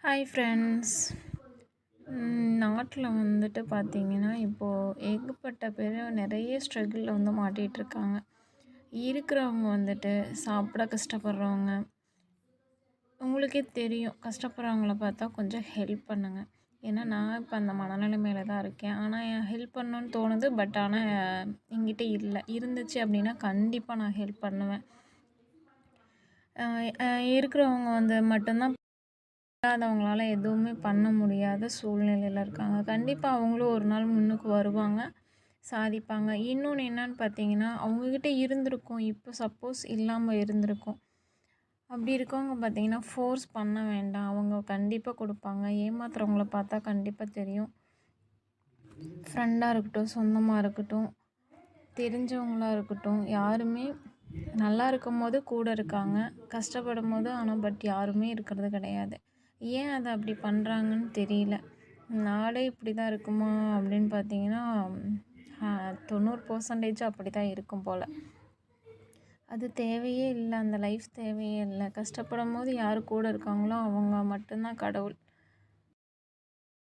Hi friends. நாட்டில் வந்துட்டு பார்த்திங்கன்னா, இப்போது ஏகப்பட்ட பேர் நிறைய ஸ்ட்ரகிளில் வந்து மாட்டிகிட்ருக்காங்க. இருக்கிறவங்க வந்துட்டு சாப்பிட கஷ்டப்படுறவங்க, உங்களுக்கே தெரியும். கஷ்டப்படுறவங்கள பார்த்தா கொஞ்சம் ஹெல்ப் பண்ணுங்கள். ஏன்னா நான் இப்போ அந்த மனநிலைமையில தான் இருக்கேன். ஆனால் ஹெல்ப் பண்ணணுன்னு தோணுது. பட் ஆனால் என்கிட்ட இல்லை. இருந்துச்சு அப்படின்னா கண்டிப்பாக நான் ஹெல்ப் பண்ணுவேன். இருக்கிறவங்க வந்து மட்டும்தான் இல்லாதவங்களால எதுவுமே பண்ண முடியாத சூழ்நிலையில் இருக்காங்க. கண்டிப்பாக அவங்களும் ஒரு நாள் முன்னுக்கு வருவாங்க, சாதிப்பாங்க. இன்னொன்று என்னன்னு பார்த்தீங்கன்னா, அவங்கக்கிட்ட இருந்திருக்கும். இப்போ சப்போஸ் இல்லாமல் இருந்திருக்கும். அப்படி இருக்கவங்க பார்த்தீங்கன்னா, ஃபோர்ஸ் பண்ண வேண்டாம். அவங்க கண்டிப்பாக கொடுப்பாங்க. ஏமாத்துறவங்கள பார்த்தா கண்டிப்பாக தெரியும். ஃப்ரெண்டாக இருக்கட்டும், சொந்தமாக இருக்கட்டும், தெரிஞ்சவங்களா இருக்கட்டும், யாருமே நல்லா இருக்கும்போது கூட இருக்காங்க. கஷ்டப்படும்போது ஆனால் பட் யாருமே இருக்கிறது கிடையாது. ஏன் அதை அப்படி பண்ணுறாங்கன்னு தெரியல. நாடே இப்படி தான் இருக்குமா அப்படின்னு பார்த்தீங்கன்னா 90% அப்படி தான் இருக்கும் போல். அது தேவையே இல்லை. அந்த லைஃப் தேவையே இல்லை. கஷ்டப்படும்போது யார் கூட இருக்காங்களோ அவங்க மட்டும்தான் கடவுள்.